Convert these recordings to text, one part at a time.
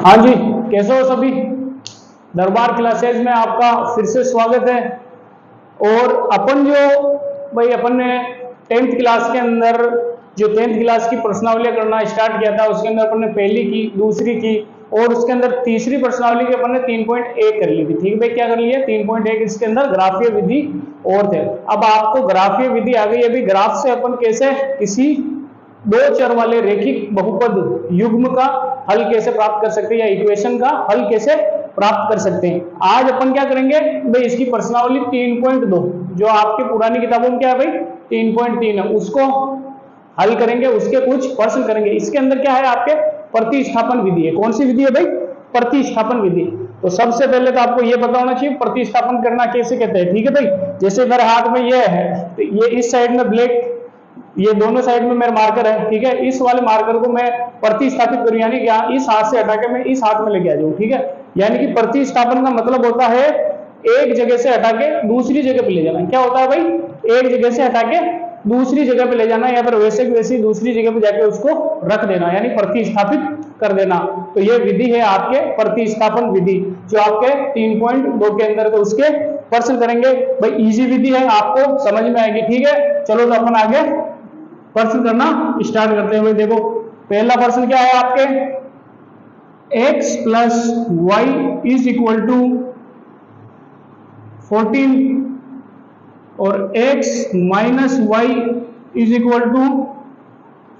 हाँ जी, कैसे हो सभी। दरबार क्लासेज में आपका फिर से स्वागत है। और अपन ने 10th क्लास के अंदर जो 10th क्लास की प्रश्नावलियां करना स्टार्ट किया था, उसके अंदर अपन ने पहली की, दूसरी की और उसके अंदर तीसरी प्रश्नावली की अपन ने 3.1 कर ली थी। ठीक है भाई, क्या कर लिया 3.1, इसके अंदर ग्राफीय विधि और थे। अब आपको ग्राफीय विधि आ गई। अभी ग्राफ से अपन कैसे किसी दो चर वाले रेखिक बहुपद युग्म का हल कैसे प्राप्त कर सकते हैं या इक्वेशन का हल कैसे प्राप्त कर सकते हैं, आज अपन क्या करेंगे भाई। इसकी प्रश्नावली 3.2 जो आपके पुरानी किताबों में क्या है भाई 3.3 है, उसको हल करेंगे, उसके कुछ प्रश्न करेंगे। इसके अंदर क्या है आपके प्रतिस्थापन विधि है। कौन सी विधि है भाई? प्रतिस्थापन विधि। तो सबसे पहले तो आपको ये पता होना चाहिए प्रतिस्थापन करना कैसे कहते हैं। ठीक है भाई, जैसे मेरे हाथ में ये है तो ये इस साइड में ब्लैक, ये दोनों साइड में मेरा मार्कर है। ठीक है, इस वाले मार्कर को मैं प्रतिस्थापित करूं, यानी कि इस हाथ से हटा के मैं इस हाथ में लेके आ जाऊं। ठीक है, यानी कि प्रतिस्थापन का मतलब होता है एक जगह से हटा के दूसरी जगह पे ले जाना। क्या होता है भाई? एक जगह से हटा के दूसरी जगह पे ले जाना, या फिर वैसे की वैसी दूसरी जगह पे जाके उसको रख देना, यानी प्रतिस्थापित कर देना। तो ये विधि है आपके प्रतिस्थापन विधि, जो आपके 3.2 के अंदर तो उसके प्रश्न करेंगे भाई। इजी विधि है, आपको समझ में आएगी। ठीक है, चलो तो अपन आगे प्रश्न करना स्टार्ट करते हैं। देखो पहला प्रश्न क्या है आपके, x plus y is equal to 14 और x minus y is equal to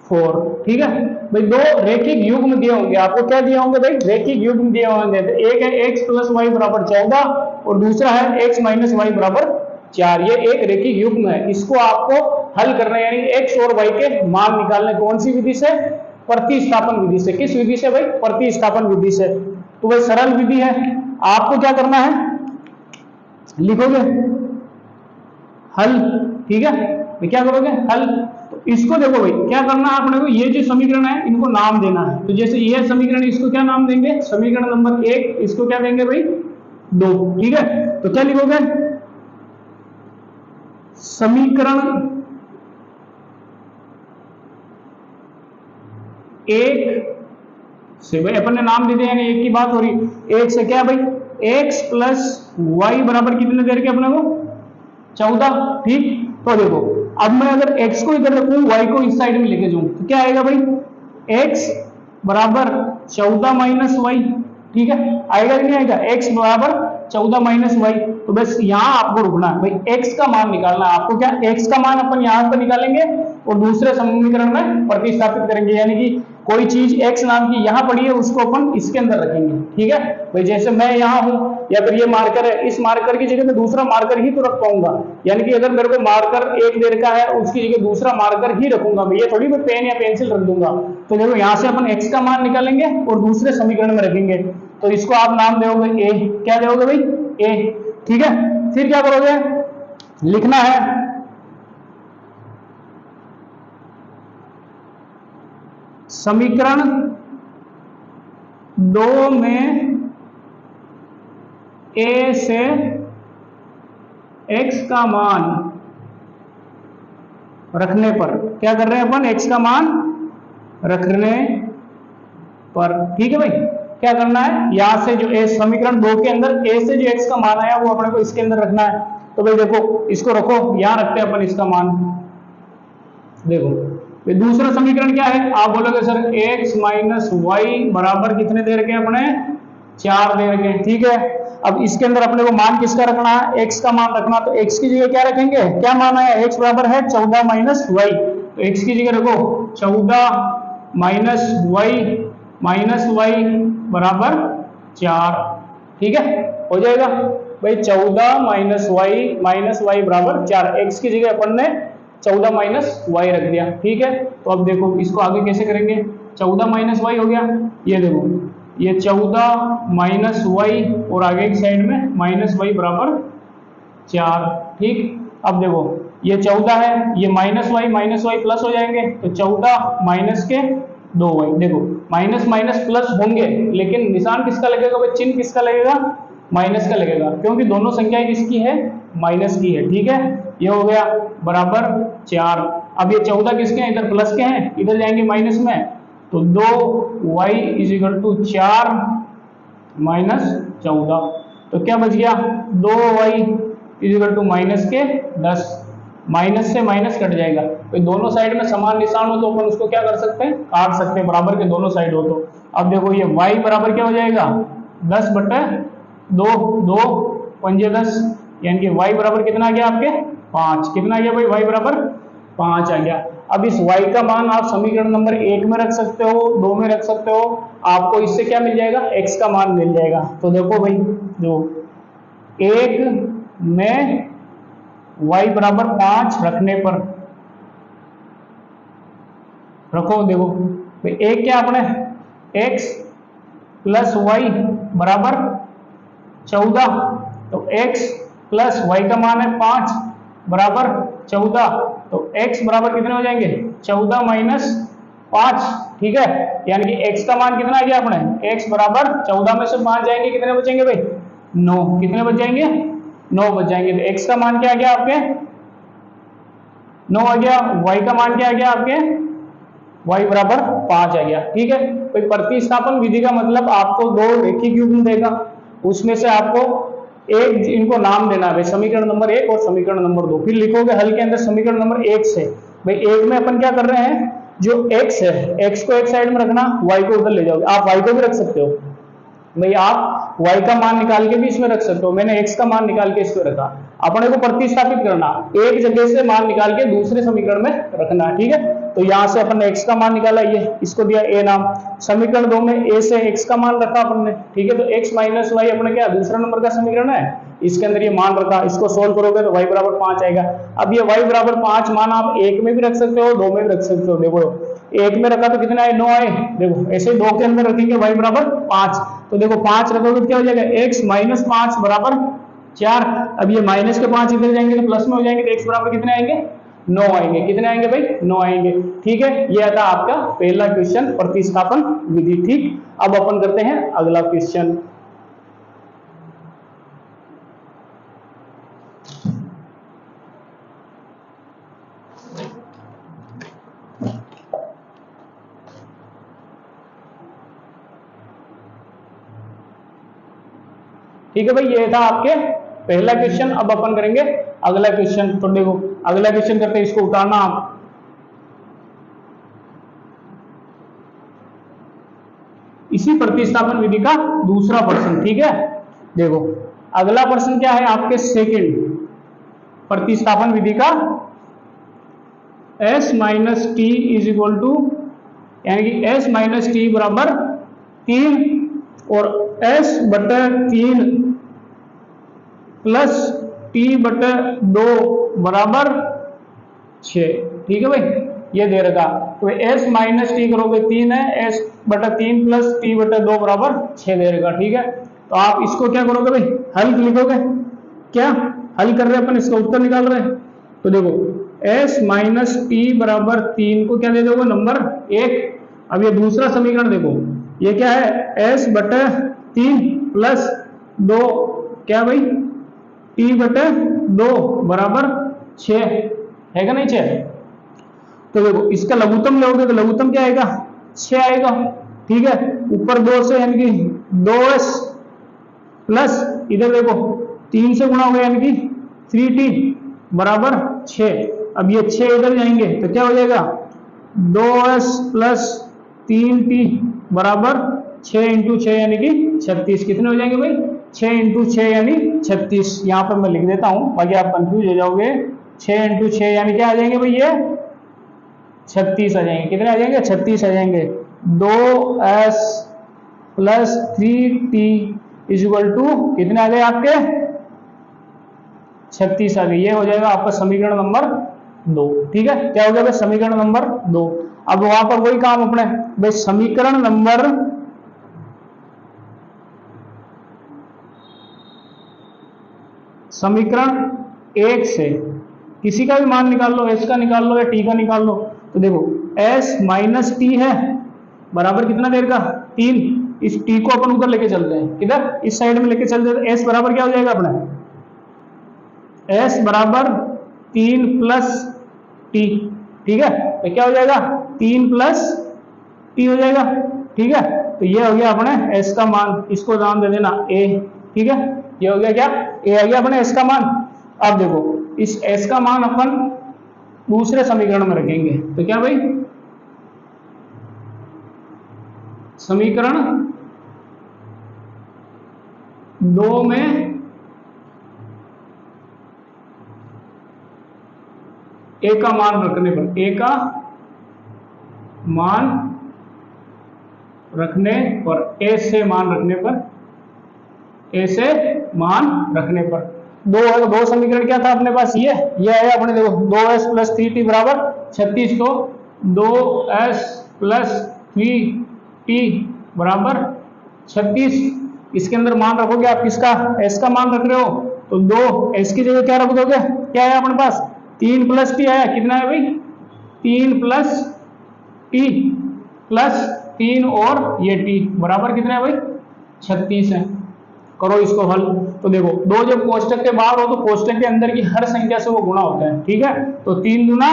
4। ठीक है भाई, दो रेखिक युग्म दिए होंगे आपको। क्या दिए होंगे भाई? रेखिक युग्म दिए होंगे। एक है x प्लस वाई बराबर 14 और दूसरा है x माइनस वाई बराबर 4। ये एक रेखिक युग्म है, इसको आपको हल करना है, यानी x और y के मान निकालने। कौन सी विधि से? प्रतिस्थापन विधि से। किस विधि से भाई? प्रतिस्थापन विधि से। तो भाई सरल विधि है, आपको क्या करना है, लिखोगे हल। ठीक है भाई, क्या करोगे? हल। तो इसको देखो भाई, क्या करना है अपने को, ये जो समीकरण है इनको नाम देना है। तो जैसे ये समीकरण, इसको क्या नाम देंगे? समीकरण नंबर 1, इसको क्या देंगे भाई? 2। ठीक है, तो क्या लिखोगे? समीकरण 1 से भाई अपन ने नाम दे दिया, यानी एक की बात हो रही। 1 से क्या भाई? x प्लस वाई बराबर कितने देर के अपने को? 14। ठीक, तो देखो अब मैं अगर x को इधर रखूं, y को इस साइड में लेके जाऊं, तो क्या आएगा भाई? x बराबर 14 माइनस वाई। ठीक है, आएगा कि नहीं आएगा? x बराबर 14 माइनस वाई। तो बस यहाँ आपको रुकना है भाई, x का मान निकालना है आपको। क्या x का मान अपन यहाँ पर निकालेंगे और दूसरे समीकरण में प्रतिस्थापित करेंगे, यानी कि कोई चीज x नाम की यहाँ पड़ी है उसको अपन इसके अंदर रखेंगे। ठीक है भाई, जैसे मैं यहाँ हूँ या फिर ये मार्कर है, इस मार्कर की जगह मैं दूसरा मार्कर ही तो रख पाऊंगा। यानी कि अगर मेरे को मार्कर एक देर का है, उसकी जगह दूसरा मार्कर ही रखूंगा मैं, ये थोड़ी मैं पेन या पेंसिल रख दूंगा। तो देखो यहाँ से अपन x का मान निकालेंगे और दूसरे समीकरण में रखेंगे। तो इसको आप नाम दोगे a। क्या दोगे भाई? a। ठीक है, फिर क्या करोगे? लिखना है समीकरण 2 में a से x का मान रखने पर, क्या कर रहे हैं अपन? x का मान रखने पर। ठीक है भाई, क्या करना है, यहां से जो a समीकरण 2 के अंदर a से जो x का मान आया वो अपने को इसके अंदर रखना है। तो भाई देखो इसको रखो, यहां रखते हैं अपन इसका मान। देखो दूसरा समीकरण क्या है? आप बोलोगे सर x माइनस वाई बराबर कितने देर के अपने? 4 देर के। ठीक है, अब इसके अंदर अपने को मान किसका रखना है? x का मान रखना। तो x की जगह क्या रखेंगे? क्या मान आया? x बराबर है 14 माइनस वाई। तो x की जगह रखो 14 माइनस वाई बराबर 4। ठीक है, हो जाएगा भाई 14 माइनस वाई बराबर 4। x की जगह अपन ने 14 माइनस वाई रख दिया। ठीक है, तो अब देखो इसको आगे कैसे करेंगे? 14 माइनस वाई हो गया, ये देखो ये 14 माइनस वाई और आगे की साइड में माइनस वाई बराबर 4। ठीक, अब देखो ये 14 है, ये माइनस वाई प्लस हो जाएंगे, तो 14 माइनस के 2 वाई। देखो माइनस माइनस प्लस होंगे, लेकिन निशान किसका लगेगा भाई? चिन्ह किसका लगेगा? माइनस का लगेगा, क्योंकि दोनों संख्याएं किसकी है? माइनस की है। ठीक है, ये हो गया बराबर 4। अब ये 14 किसके हैं? इधर प्लस के हैं, इधर जाएंगे माइनस में, तो 2y is equal to 4 minus 14, तो क्या बच गया 2y is equal to minus के 10, माइनस से माइनस कट जाएगा, तो दोनों साइड में समान निशान हो तो अपन उसको क्या कर सकते हैं, काट सकते हैं, बराबर के दोनों साइड हो तो। अब देखो ये y बराबर क्या हो जाएगा 10 बटे 2, 2 पंजे 10, यानी कि y बराबर कितना आ गया आपके 5, कितना आ गया भाई y बराबर 5 आ गया। अब इस y का मान आप समीकरण नंबर 1 में रख सकते हो, 2 में रख सकते हो, आपको इससे क्या मिल जाएगा x का मान मिल जाएगा। तो देखो भाई जो 1 में y बराबर 5 रखने पर रखो, देखो एक क्या अपने x प्लस वाई बराबर 14, तो x प्लस वाई का मान है 5 बराबर 14, तो x बराबर कितने हो जाएंगे 14 माइनस 5, ठीक है, यानी कि x का मान कितना आ गया अपने, x बराबर 14 में से 5 जाएंगे कितने बचेंगे भाई 9, कितने बच जाएंगे 9 बच जाएंगे, तो x का मान क्या आ गया आपके 9 आ गया, y का मान क्या आ गया आपके y बराबर 5 आ गया, ठीक है। तो प्रतिस्थापन विधि का मतलब आपको दो रेखीय युग्म देगा, उसमें से आपको एक इनको नाम देना है, समीकरण नंबर 1 और समीकरण नंबर 2, फिर लिखोगे हल के अंदर समीकरण नंबर 1 से। भाई 1 में अपन क्या कर रहे हैं, जो x है x को एक साइड में रखना, y को उधर ले जाओगे, आप y को भी रख सकते हो भाई, आप y का मान निकाल के भी इसमें रख सकते हो, मैंने x का मान निकाल के इसमें रखा। अपने को प्रतिस्थापित करना, एक जगह से मान निकाल के दूसरे समीकरण में रखना, ठीक है। तो यहां से अपन ने x का मान निकाला, ये इसको दिया a नाम, समीकरण 2 में a से x का मान रखा अपन ने, ठीक है। तो x माइनस वाई अपने क्या दूसरा नंबर का समीकरण है, इसके अंदर ये मान रखा, इसको सोल्व करोगे तो y बराबर 5 आएगा। अब ये y बराबर 5 मान आप 1 में भी रख सकते हो, 2 में भी रख सकते हो। देखो 1 में रखा तो कितना आए 9 आए, देखो ऐसे 2 के अंदर रखेंगे y बराबर 5, तो देखो 5 रखोगे तो क्या हो जाएगा x माइनस 5 बराबर 4। अब ये माइनस के 5 इधर जाएंगे तो प्लस में हो जाएंगे, तो x बराबर कितने आएंगे 9 आएंगे, कितने आएंगे भाई 9 आएंगे, ठीक है। ये था आपका पहला क्वेश्चन प्रतिस्थापन विधि, ठीक। अब अपन करते हैं अगला क्वेश्चन। ठीक है भाई, ये था आपके पहला क्वेश्चन। अब अपन करेंगे अगला क्वेश्चन। तो देखो अगला क्वेश्चन करते हैं, इसको उतारना आप, इसी प्रतिस्थापन विधि का दूसरा प्रश्न, ठीक है। देखो अगला प्रश्न क्या है आपके सेकंड प्रतिस्थापन विधि का, s minus t is equal to, यानी कि s माइनस टी बराबर 3 और s बटे 3 प्लस t बटे 2 बराबर 6, ठीक है भाई, ये दे रखा। तो s माइनस टी करोगे 3 है, s बटा 3 प्लस t बटा 2 बराबर 6 दे रखा, ठीक है। तो आप इसको क्या करोगे भाई, हल लिखोगे, क्या हल कर रहे हैं अपन, इसका उत्तर निकाल रहे हैं। तो देखो s माइनस टी बराबर 3 को क्या दे दोगे नंबर 1। अब ये दूसरा समीकरण देखो, ये क्या है s बटे 3 प्लस 2 क्या भाई t बटे 2 बराबर 6 है, क्या नहीं 6। तो देखो इसका लघुत्तम लोगे तो लघुत्तम क्या आएगा 6 आएगा, ठीक है। ऊपर 2 से यानी कि 2s प्लस इधर देखो 3 से गुणा हुआ यानी कि 3t बराबर 6। अब ये 6 इधर जाएंगे तो क्या हो जाएगा 2s प्लस 3t बराबर 6 इंटू 6 यानी कि 36, कितने हो जाएंगे भाई 6 इंटू 6 यानी 36। यहाँ पर मैं लिख देता हूं बाकी आप कंफ्यूज हो जाओगे। 6 इंटू 6 यानी क्या आ जाएंगे भाई ये 36 आ जाएंगे, कितने आ जाएंगे 36 आ जाएंगे। 2s plus 3t is equal to कितने आ गए आपके 36 आ गए, ये हो जाएगा आपका समीकरण नंबर 2, ठीक है। क्या हो गया भाई समीकरण नंबर 2। अब वहां पर वही काम अपने भाई समीकरण नंबर समीकरण 1 से किसी का भी मान निकाल लो, s का निकाल लो या t का निकाल लो। तो देखो s माइनस टी है बराबर कितना देर का 3, इस t को अपन ऊपर लेके चलते हैं, किधर इस साइड में लेके चलते हैं, तो s बराबर क्या हो जाएगा अपना s बराबर 3 प्लस t, ठीक है। तो क्या हो जाएगा 3 प्लस टी हो जाएगा। ठीक है, तो ये हो गया अपने s का मान, इसको नाम दे देना a। ठीक है, ये हो गया क्या, a आ गया अपने s का मान। अब देखो इस s का मान अपन दूसरे समीकरण में रखेंगे, तो क्या भाई, समीकरण 2 में a का मान रखने पर, a का मान रखने पर, a से मान रखने पर, a से मान रखने पर दो समीकरण क्या था अपने पास, ये है अपने, देखो 2s प्लस 3t बराबर 36, तो 2s प्लस 3t बराबर 36। इसके अंदर मान रखोगे आप किसका, s का मान रख रहे हो, तो 2s की जगह क्या रख दोगे, क्या है अपने पास 3 प्लस टी आया, कितना है भाई 3 प्लस टी प्लस 3 और ये टी बराबर कितना है भाई 36 है। करो इसको हल, तो देखो 2 जब कोष्टक के बाहर हो तो कोष्टक के अंदर की हर संख्या से वो गुणा होता है। ठीक है, तो 3 दूना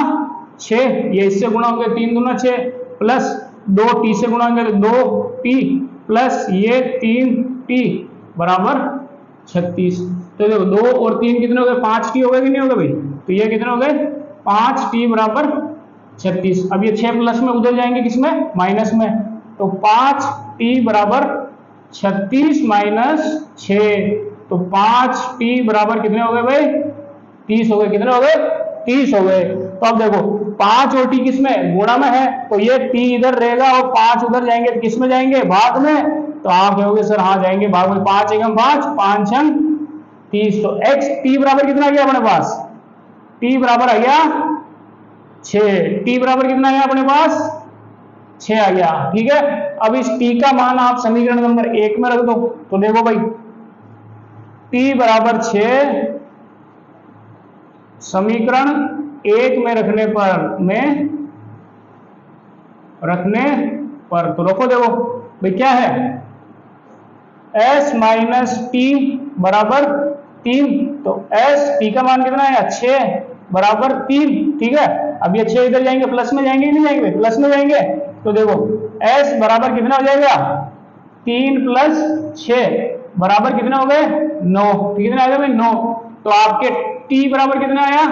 6, ये इससे गुणा हो गया 3 दूना 6 प्लस 2 टी से गुणा होंगे 2 टी प्लस ये 3 टी बराबर 36। तो देखो 2 और 3 कितने हो गए, 5 टी हो गए कि नहीं हो गए भाई, तो ये कितने हो गए 5 टी बराबर 36। अब ये 6 प्लस में उधर जाएंगे किसमें, माइनस में, तो 5 टी बराबर 36 माइनस 6, तो 5 टी बराबर कितने हो गए भाई 30 हो गए, कितने हो गए 30 हो गए। तो अब देखो 5 और टी किसमें, गुणा में है, तो ये टी इधर रहेगा और 5 उधर जाएंगे, तो किसमें जाएंगे, भाग में, तो आप कहोगे सर हाँ जाएंगे भाग में, 5 एकम 5, 5 छंग 30, तो x टी बराबर कितना आ गया अपने पास, टी बराबर आ गया 6, टी बराबर कितना आ गया अपने पास 6 आ गया। ठीक है, अब इस t का मान आप समीकरण नंबर 1 में रख दो, तो देखो भाई t बराबर 6 समीकरण 1 में रखने पर तो रखो, देखो भाई क्या है s माइनस टी बराबर 3, तो s t का मान कितना है 6 बराबर 3। ठीक है, अब ये 6 इधर जाएंगे, प्लस में जाएंगे नहीं जाएंगे, प्लस में जाएंगे, तो देखो s बराबर कितना हो जाएगा 3 प्लस 6 बराबर कितना हो गए 9, कितना आ गया भाई 9, तो आपके t बराबर कितना आया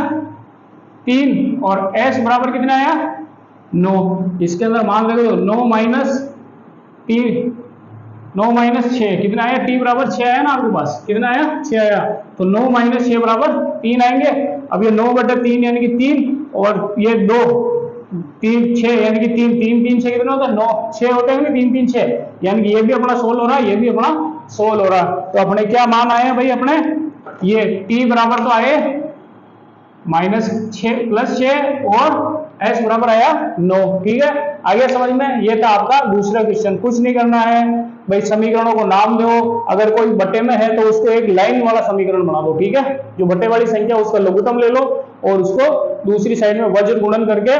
3 और s बराबर कितना आया 9। इसके अंदर मान रख दो 9 माइनस 6 कितना आया, t बराबर 6 आया ना आपके पास, कितना आया 6 आया, तो 9 माइनस 6 बराबर 3 आएंगे। अब ये 9/3 यानी कि 3 और ये 2 3 6 यानी कि 3 3 3 6 कितना होता है 9 6 होते हैं 3 3 6, यानी कि ये भी अपना सोल्व हो रहा है, ये भी अपना सोल्व हो रहा है। तो अपने क्या मान आए भाई अपने, ये t बराबर तो आए -6 प्लस 6 और s बराबर आया 9। ठीक है, आगे समझ में, ये था आपका दूसरा क्वेश्चन। कुछ नहीं करना है भाई, समीकरणों को नाम दो, अगर कोई बटे में है तो उसको एक लाइन वाला समीकरण बना दो। ठीक है, जो बटे वाली संख्या उसका लघुत्तम ले लो और उसको दूसरी साइड में वज्र गुणन करके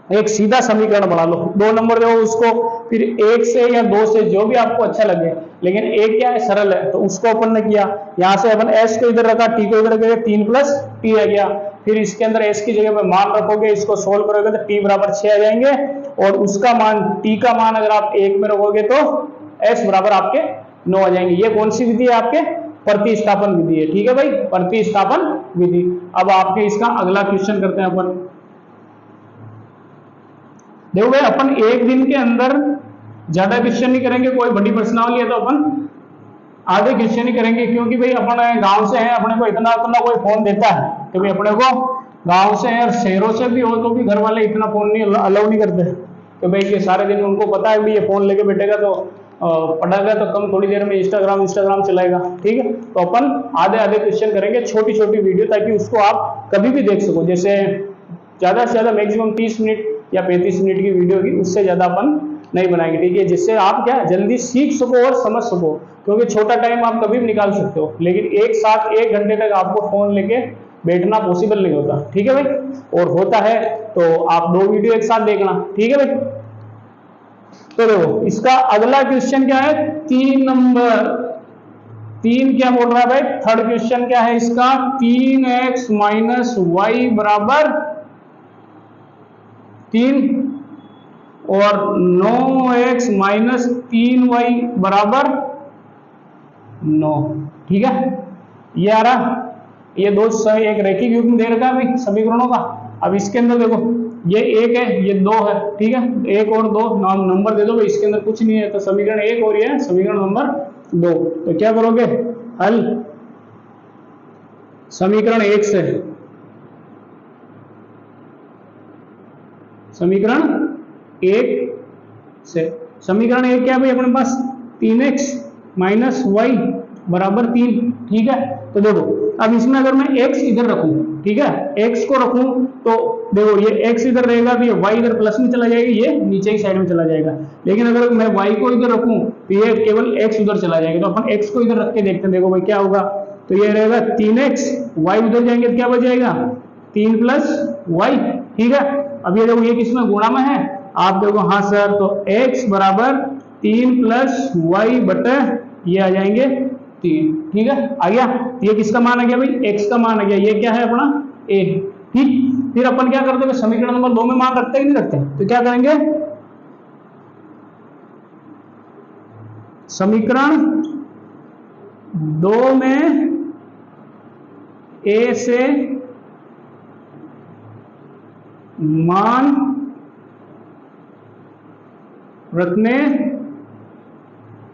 एक सीधा समीकरण बना लो, 2 नंबर दो उसको, फिर 1 से या 2 से जो भी आपको अच्छा लगे, लेकिन एक क्या है सरल है, तो उसको अपन ने किया, यहाँ से अपन s को इधर रखा, t को इधर रखेगा, 3 प्लस t आ गया, फिर इसके अंदर s की जगह पे मान रखोगे, इसको सोल्व करोगे तो t बराबर 6 आ जाएंगे, और उसका मान t का मान अगर आप 1 में रखोगे तो s बराबर आपके 9 आ जाएंगे। ये कौन सी विधि है, आपके प्रतिस्थापन विधि है। ठीक है भाई, प्रतिस्थापन विधि। अब आपके इसका अगला क्वेश्चन करते हैं अपन। देखो भाई अपन एक दिन के अंदर ज्यादा क्वेश्चन नहीं करेंगे, कोई बड़ी प्रश्नावली है तो अपन आधे क्वेश्चन ही करेंगे, क्योंकि भाई अपन गांव से हैं, अपने को इतना कोई फोन देता है कि भाई अपने को गांव से है और शहरों से भी हो तो भी घर वाले इतना फोन नहीं अलाउ नहीं करते, तो भाई ये सारे दिन उनको पता है भाई ये फोन लेके बैठेगा तो पढ़ेगा तो कम, थोड़ी देर में इंस्टाग्राम चलाएगा। ठीक है, तो अपन आधे आधे क्वेश्चन करेंगे, छोटी छोटी वीडियो, ताकि उसको आप कभी भी देख सको। जैसे ज्यादा से ज्यादा मैक्सिमम 30 मिनट या 35 मिनट की वीडियो की, उससे ज्यादा अपन नहीं बनाएंगे। ठीक है, जिससे आप क्या जल्दी सीख सको और समझ सको, क्योंकि छोटा टाइम आप कभी भी निकाल सकते हो, लेकिन एक साथ 1 घंटे तक आपको फोन लेके बैठना पॉसिबल नहीं होता। ठीक है भाई, और होता है तो आप 2 वीडियो एक साथ देखना। ठीक है भाई, तो देखो इसका अगला क्वेश्चन क्या है, 3 नंबर 3 क्या बोल रहा है भाई, थर्ड क्वेश्चन क्या है इसका, 3x माइनस वाई बराबर 3, और 9x माइनस 3y बराबर 9। ठीक है, ये आ रहा, ये दो एक रैखिक युग्म दे रखा है भाई समीकरणों का। अब इसके अंदर देखो ये 1 है, ये 2 है। ठीक है, 1 और 2 नंबर दे दो भाई, इसके अंदर कुछ नहीं है तो समीकरण 1 और ये समीकरण नंबर 2। तो क्या करोगे, हल समीकरण 1 से, समीकरण 1 से, समीकरण 1 क्या है भाई अपने पास, 3x माइनस वाई बराबर 3। ठीक है, तो देखो अब इसमें अगर मैं x इधर रखूं, ठीक है, x को रखूं तो देखो ये x इधर रहेगा तो ये y इधर प्लस में चला जाएगा, ये नीचे की साइड में चला जाएगा। लेकिन अगर मैं y को इधर रखूं तो ये केवल x उधर चला जाएगा। तो अपन x को इधर रख के देखते हैं, देखो भाई क्या होगा। तो ये रहेगा 3x, y उधर जाएंगे तो क्या बच जाएगा 3 प्लस y। ठीक है, अब ये देखो ये किसमें गुणा में है, आप देखो हाँ सर, तो x बराबर 3 प्लस y बटे ये आ जाएंगे 3। ठीक है, आ गया, ये किसका मान आ गया भाई, x का मान आ गया, ये क्या है अपना a। ठीक, फिर अपन क्या करते हैं, समीकरण नंबर 2 में मान रखते हैं कि नहीं रखते, तो क्या करेंगे, समीकरण 2 में a से मान रखने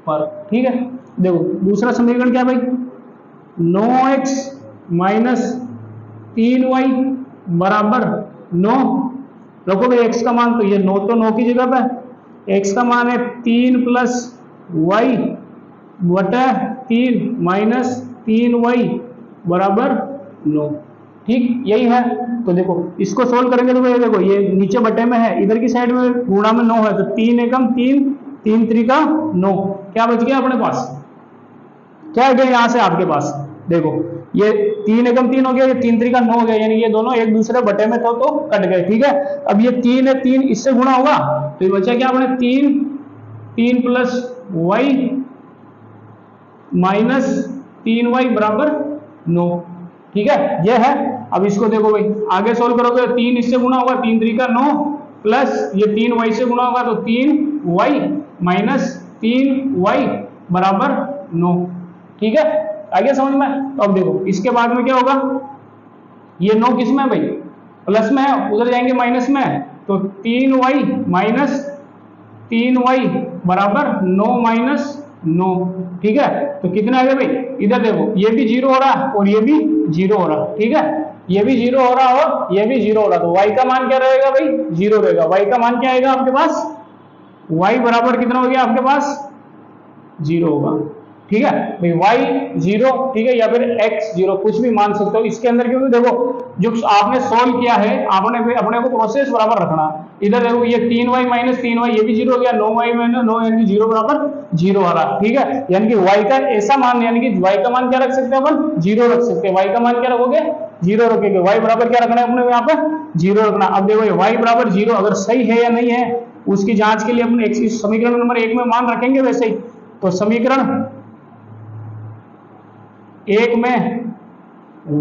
पर। ठीक है, देखो दूसरा समीकरण क्या भाई, 9x माइनस 3y बराबर 9। रखोगे x का मान, तो ये 9 तो 9 की जगह पे, x का मान है 3 प्लस y बटा 3 माइनस 3y बराबर 9। ठीक, यही है। तो देखो इसको सोल्व करेंगे तो भाई देखो ये नीचे बटे में है, इधर की साइड में गुणा में 9 है, तो 3 एकम 3, 3 त्रिका 9, क्या बच गया अपने पास, क्या आ गया यहाँ से आपके पास, देखो ये 3 एकम 3 हो गया, ये 3 त्रिका 9 हो गया, यानी ये दोनों एक दूसरे बटे में तो कट गए। ठीक है, अब ये 3 है, 3 इससे गुणा होगा तो ये बचा क्या अपने 3 प्लस y माइनस 3y बराबर 9। ठीक है, ये है। अब इसको देखो भाई आगे सोल्व करोगे, 3 इससे गुणा होगा, 3 त्रिका 9 प्लस ये 3y से गुणा होगा तो 3y माइनस 3y बराबर 9। ठीक है, आगे समझ में। तो अब देखो इसके बाद में क्या होगा, ये 9 किस में है भाई, प्लस में है, उधर जाएंगे माइनस में है, तो 3y माइनस 3y बराबर 9 माइनस 9। ठीक है, तो कितना आ गया भाई, इधर देखो ये भी 0 हो रहा है और ये भी 0 हो रहा है। ठीक है, ये भी 0 हो रहा और ये भी 0 हो रहा, तो y का मान क्या रहेगा भाई, 0 रहेगा। y का मान क्या आएगा आपके पास, y बराबर कितना हो गया आपके पास, 0 होगा। ठीक है भाई, y 0, ठीक है, या फिर x 0, कुछ भी मान सकते हो इसके अंदर, क्योंकि देखो जो आपने सोल्व किया है आपने अपने को प्रोसेस बराबर रखना। इधर देखो ये 3y माइनस 3y, ये भी 0 हो गया, 9y माइनस 9 यानी कि 0 बराबर 0 आ रहा। ठीक है, यानी कि y का ऐसा मान, यानी कि y का मान क्या रख सकते हैं अपन, 0 रख सकते हैं। y का मान क्या रखोगे, 0 रखेंगे। y बराबर क्या रखना है अपने यहाँ पे, 0 रखना। अब देखो y बराबर 0 अगर सही है या नहीं है उसकी जांच के लिए अपन इस समीकरण नंबर 1 में मान रखेंगे वैसे ही। तो समीकरण 1 में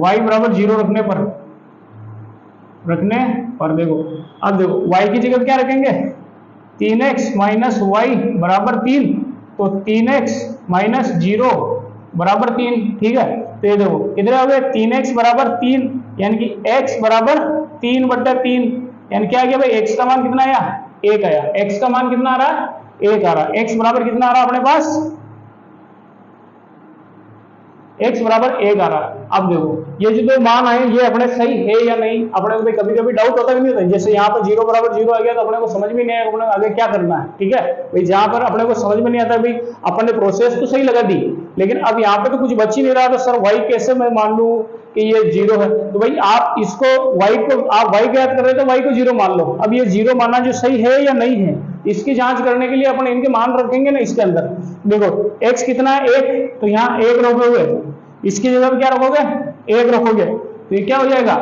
y बराबर 0 रखने पर देखो, अब देखो y की जगह क्या रखेंगे, 3x माइनस वाई बराबर 3, तो 3x माइनस 0 बराबर 3। ठीक है, तो ये देखो कितने हो गए, 3x बराबर 3, यानी कि x बराबर 3 बटा 3, यानी क्या आ गया भाई, x का मान कितना आया, 1 आया। x का मान कितना आ रहा है, 1 आ रहा है। x बराबर कितना आ रहा है अपने पास, x बराबर 1 आ रहा है। अब देखो ये जो दो मान आए ये अपने सही है या नहीं, अपने को कभी कभी डाउट होता नहीं होता। जैसे यहाँ पर 0 बराबर 0 आ गया तो अपने को समझ में नहीं आया अपने आगे क्या करना है। ठीक है भाई, जहां पर अपने को समझ में नहीं आता भाई, अपन ने प्रोसेस तो सही लगा दी, लेकिन अब यहाँ पे तो कुछ बच ही नहीं रहा, तो सर y कैसे मैं मान लूं कि ये 0 है। तो भाई आप इसको y को, आप y ज्ञात कर रहे हो तो y को 0 मान लो। अब ये 0 मानना जो सही है या नहीं है इसकी जांच करने के लिए अपन इनके मान रखेंगे ना इसके अंदर। देखो x कितना है, 1, तो यहाँ 1 रखोगे, इसकी जगह पे क्या रखोगे, 1 रखोगे, तो ये क्या हो जाएगा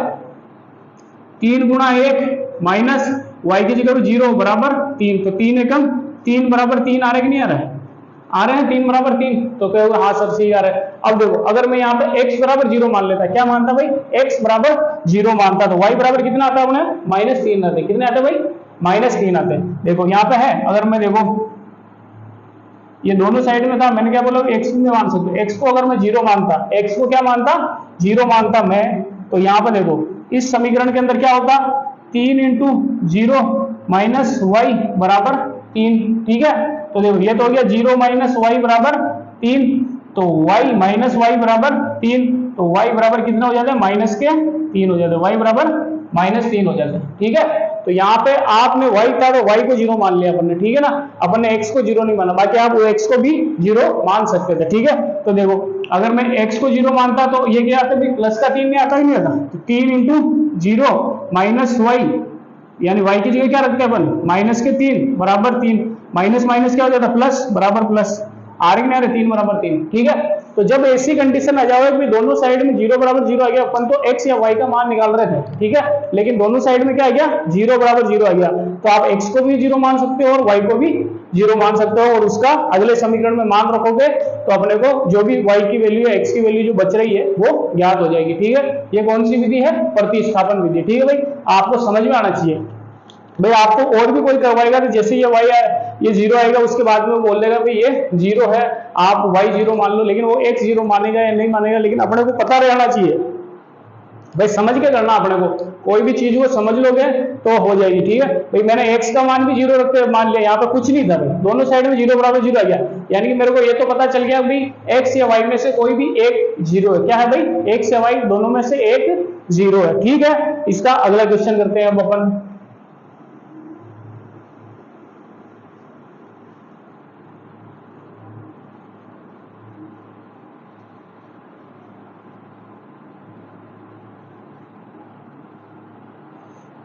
3 गुणा 1 माइनस y की जगह पे 0 बराबर 3, तो 3 एकम 3 बराबर 3 आ रहे कि नहीं आ रहे, आ रहे हैं 3 बराबर 3, तो कहोगे हाँ सर सही आ रहा है। अब देखो अगर मैं यहाँ पे x बराबर 0 मान लेता, क्या मानता भाई, x बराबर 0 मानता, तो y बराबर कितना आता है अपने -3 आते, कितने आते भाई -3 आते हैं। देखो यहाँ पे है, अगर मैं देखो ये दोनों साइड में था, मैंने क्या बोला x में मान सकते, x को अगर मैं 0 मानता, x को क्या मानता 0 मानता मैं, तो यहाँ पे देखो इस समीकरण के अंदर क्या होता 3 इंटू 0 माइनस वाई बराबर 3। ठीक है, तो देखो ये तो हो गया 0 माइनस वाई बराबर 3, तो y माइनस वाई बराबर 3, तो y बराबर कितना हो जाता है माइनस के 3 हो जाता है, y बराबर -3 हो जाता है। ठीक है, तो यहाँ पे आपने y था तो y को 0 मान लिया अपन ने, ठीक है ना, अपन ने x को 0 नहीं माना, बाकी आप x को भी 0 मान सकते थे। ठीक है, तो देखो अगर मैं x को 0 मानता तो ये क्या आता है प्लस का 3 में आता ही नहीं आता, तो 3 इंटू 0 माइनस वाई, यानी y की जगह क्या रखते हैं अपन माइनस के 3 बराबर 3, माइनस माइनस क्या हो जाता प्लस बराबर प्लस, आ रही ना 3 बराबर 3। ठीक है, तो जब ऐसी कंडीशन आ जाए कि दोनों साइड में 0 बराबर 0 आ गया, अपन तो x या y का मान निकाल रहे थे। ठीक है, लेकिन दोनों साइड में क्या आ गया 0 बराबर 0 आ गया, तो आप x को भी 0 मान सकते हो और y को भी 0 मान सकते हो, और उसका अगले समीकरण में मान रखोगे तो अपने को जो भी y की वैल्यू है, x की वैल्यू जो बच रही है वो ज्ञात हो जाएगी। ठीक है, ये कौन सी विधि है प्रतिस्थापन विधि। ठीक है भाई, आपको समझ में आना चाहिए। भाई आपको और भी कोई करवाएगा तो जैसे ये y ये 0 आएगा, उसके बाद में वो बोल देगा भाई ये 0 है, आप y 0 मान लो, लेकिन वो x 0 मानेगा या नहीं मानेगा, लेकिन अपने को पता रहना चाहिए भाई, समझ के करना अपने को, कोई भी चीज को समझ लोगे तो हो जाएगी। ठीक है भाई, मैंने x का मान भी 0 रखते मान लिया, यहाँ पे कुछ नहीं था भाई, दोनों साइड में 0 बराबर 0 आ गया, यानी कि मेरे को ये तो पता चल गया भाई x या y में से कोई भी एक 0 है। क्या है भाई, x या y दोनों में से एक 0 है। ठीक है, इसका अगला क्वेश्चन करते हैं अब अपन।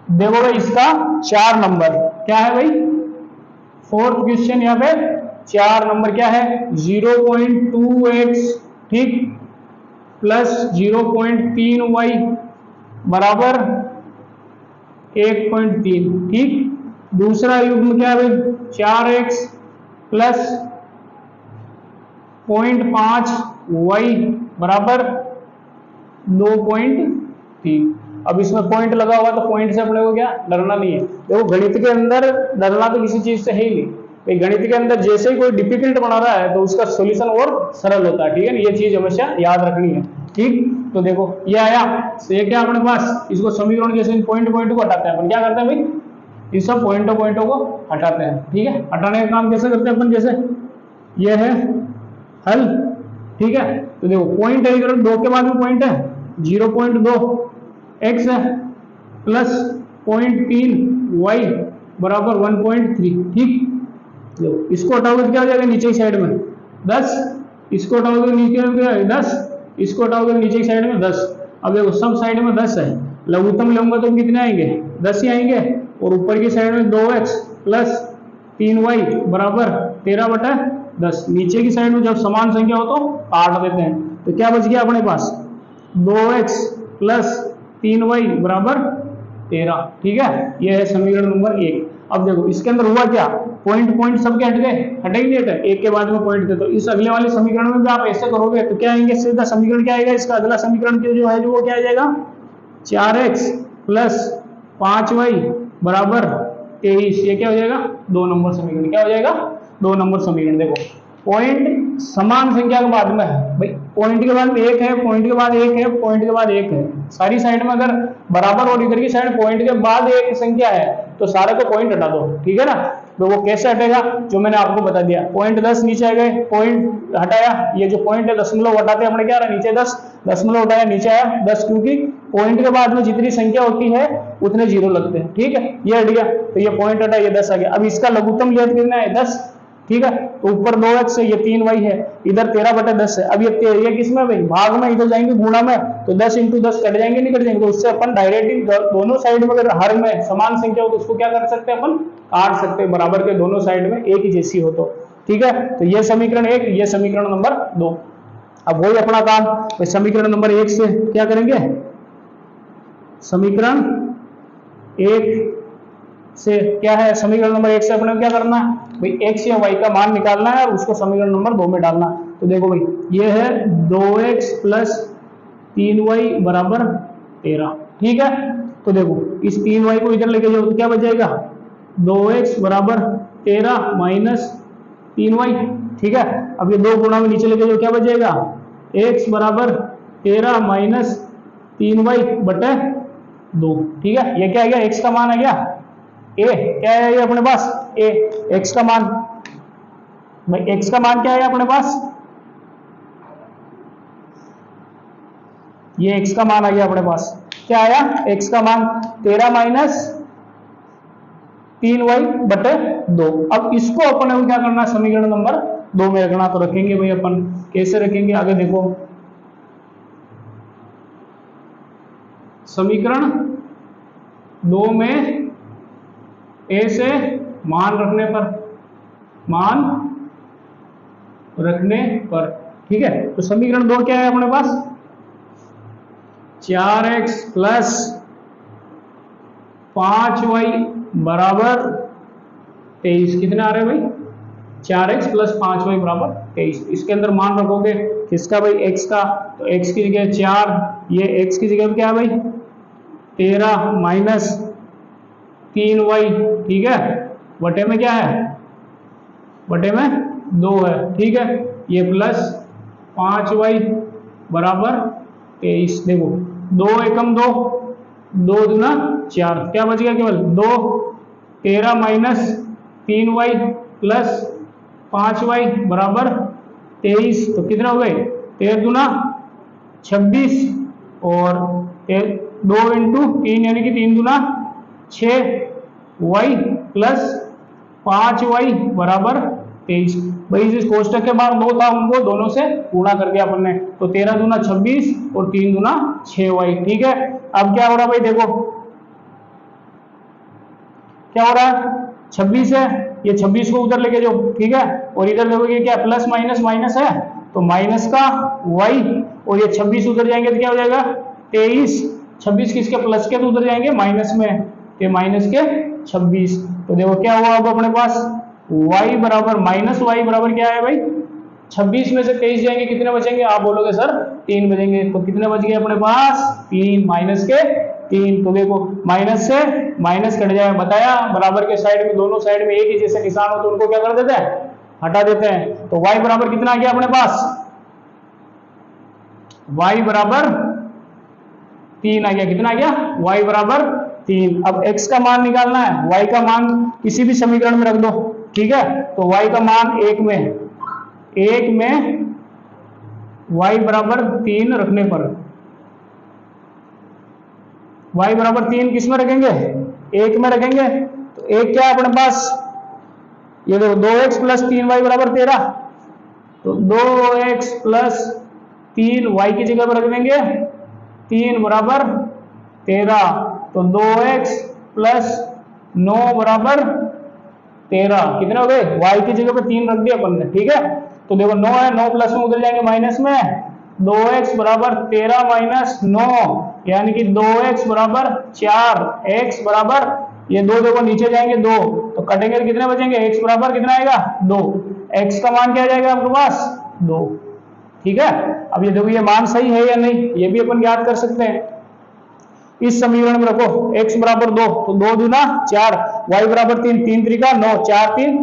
देखो भाई इसका 4 नंबर क्या है भाई, फोर्थ क्वेश्चन यहाँ पे 4 नंबर क्या है 0.2x ठीक प्लस 0.3y बराबर 1.3। ठीक, दूसरा युग्म क्या है भाई 4x प्लस 0.5y बराबर 2.3। अब इसमें पॉइंट लगा हुआ तो पॉइंट से अपने को क्या डरना नहीं है। देखो गणित के अंदर डरना तो किसी चीज से है ही नहीं, गणित के अंदर जैसे ही कोई डिफिकल्ट बना रहा है तो उसका सॉल्यूशन और सरल होता है। ठीक है ना, ये चीज हमेशा याद रखनी है। ठीक, तो देखो ये आया, तो ये क्या अपने पास, इसको समीकरण जैसे पॉइंट पॉइंट को हटाते हैं अपन, क्या करते हैं भाई इन सब पॉइंटों को हटाते हैं। ठीक है, हटाने का काम कैसे करते हैं अपन, जैसे ये है हल। ठीक है, तो देखो पॉइंट है, 2 के बाद में पॉइंट है 0.2 x है प्लस 0.3 y बराबर 1.3। ठीक, देखो इसको हटाओगे तो क्या हो जाएगा नीचे की साइड में 10, इसको हटाओगे नीचे में 10, इसको हटाओगे नीचे की साइड में 10। अब देखो सब साइड में 10 है, लघुत्तम लूंगा तो कितने आएंगे 10 ही आएंगे, और ऊपर की साइड में 2x प्लस 3y बराबर 13/10। नीचे की साइड में जब समान संख्या हो तो काट देते हैं, तो क्या बच गया अपने पास 2x प्लस 3y बराबर 13। ठीक है, यह है समीकरण नंबर 1। अब देखो इसके अंदर हुआ क्या, पॉइंट सबके हट गए, हटे ही नहीं हटे, एक के बाद में पॉइंट थे, तो इस अगले वाले समीकरण में भी आप ऐसे करोगे तो क्या आएंगे, सीधा समीकरण क्या आएगा, इसका अगला समीकरण जो है वो क्या आ जाएगा 4x प्लस 5y बराबर 23। ये क्या हो जाएगा 2 नंबर समीकरण, क्या हो जाएगा 2 नंबर समीकरण। देखो पॉइंट समान संख्या के बाद में है भाई, पॉइंट के बाद में 1 है, पॉइंट के बाद 1 है, पॉइंट के बाद 1 है, सारी साइड में अगर बराबर और इधर की साइड पॉइंट के बाद एक संख्या है तो सारे को पॉइंट हटा दो। ठीक है ना, तो वो कैसे हटेगा जो मैंने आपको बता दिया, पॉइंट 10 नीचे आ गए, पॉइंट हटाया, ये जो पॉइंट है दशमलव हटाते अपने क्या रहा नीचे 10, दशमलव हटाया नीचे आया 10, क्योंकि पॉइंट के बाद में जितनी संख्या होती है उतने 0 लगते हैं। ठीक है, ये हट गया, तो ये पॉइंट हटा, ये 10 आ गया। अब इसका लघुत्तम लिया कितना है 10। ठीक है, तो ऊपर 2x है, ये 3y है, इधर 13/10 है। अब ये किसमें भाई भाग में, इधर जाएंगे गुणा में, तो 10 × 10 कट जाएंगे, नहीं कट जाएंगे, तो उससे अपन डायरेक्टली दोनों साइड में अगर हर में समान संख्या हो तो उसको क्या कर सकते हैं अपन काट सकते हैं, बराबर के दोनों साइड में एक ही जैसी हो तो। ठीक है, तो ये समीकरण 1, ये समीकरण नंबर 2। अब वही अपना काम, तो समीकरण नंबर 1 से क्या करेंगे, समीकरण 1 से क्या है, समीकरण नंबर 1 से अपने क्या करना है भाई x या y का मान निकालना है और उसको समीकरण नंबर 2 में डालना है। तो देखो भाई ये है 2x प्लस 3y बराबर 13। ठीक है, तो देखो इस 3y को इधर लेके जाओ तो क्या बच जाएगा 2x बराबर 13 माइनस 3y। ठीक है, अब ये 2 गुणा में नीचे लेके जो क्या बचेगा, x बराबर 13 माइनस 3y बटे 2। ठीक है, ये क्या आ गया, x का मान आ गया a। क्या है ये अपने पास a, x का मान। भाई x का मान क्या है अपने पास, ये x का मान आ गया अपने पास। क्या आया, x का मान 13 माइनस 3y बटे 2। अब इसको अपन को क्या करना, समीकरण नंबर 2 में रखना। तो रखेंगे भाई अपन, कैसे रखेंगे आगे देखो, समीकरण 2 में a से मान रखने पर। ठीक है, तो समीकरण 2 क्या है अपने पास, 4x प्लस 5y बराबर 23। कितने आ रहे हैं भाई, 4x प्लस 5y बराबर 23। इसके अंदर मान रखोगे किसका भाई, x का। तो x की जगह 4, ये x की जगह क्या है भाई 13 माइनस 3y। ठीक है, बटे में क्या है, बटे में 2 है। ठीक है, ये प्लस 5y बराबर 23। देखो 2 एकम 2, 2 दूना 4, क्या बच गया केवल 2, 13 माइनस 3y प्लस 5y बराबर 23। तो कितना हो गए, 13 दूना 26 और 2 इंटू 3 यानी कि 3 दूना 6y प्लस 5y बराबर 23। भाई जिस कोष्टक के बाहर 2 था उनको दोनों से गुणा कर दिया अपन ने। तो 13 दूना 26 और 3 दूना 6y। ठीक है, अब क्या हो रहा है भाई, देखो क्या हो रहा है, 26 है, ये 26 को उधर लेके जाओ। ठीक है, और इधर देखोगे क्या प्लस माइनस माइनस है, तो माइनस का y, और ये 26 उधर जाएंगे तो क्या हो जाएगा 23। 26 किसके प्लस के, तो उधर जाएंगे माइनस में, ये माइनस के 26। तो देखो क्या हुआ अब अपने पास, y बराबर माइनस वाई बराबर क्या है भाई, 26 में से 23 जाएंगे कितने बचेंगे, आप बोलोगे सर 3 बचेंगे। तो कितने बच गए अपने पास, 3 माइनस के 3। तो देखो माइनस से माइनस कट जाए, बताया बराबर के साइड में, दोनों साइड में एक ही जैसे निशान हो तो उनको क्या कर देते हैं, हटा देते हैं। तो y बराबर कितना आ गया अपने पास, y बराबर 3 आ गया। कितना आ गया, y बराबर 3। अब x का मान निकालना है, y का मान किसी भी समीकरण में रख दो। ठीक है, तो y का मान 1 में y बराबर 3 रखने पर, y बराबर 3 किस में रखेंगे, 1 में रखेंगे। तो 1 क्या है अपने पास, ये देखो 2x प्लस 3y बराबर 13। तो 2x प्लस 3y की जगह पर रख देंगे 3 बराबर 13। तो 2x प्लस 9 बराबर 13। कितने हो गए, y की जगह पर 3 रख दिया अपन ने। ठीक है, तो देखो 9 है, 9 प्लस में उधर जाएंगे माइनस में, 2x बराबर 13 माइनस 9 यानी कि 2x बराबर 4, x बराबर ये 2 देखो नीचे जाएंगे 2, तो कटेंगे तो कितने बचेंगे, x बराबर कितना आएगा 2। x का मान क्या आ जाएगा आपके पास 2। ठीक है, अब ये देखो ये मान सही है या नहीं, ये भी अपन याद कर सकते हैं। इस समीकरण में रखो x बराबर 2, तो 2 दूना 4, y बराबर 3, 3 त्रिका 9, 4 3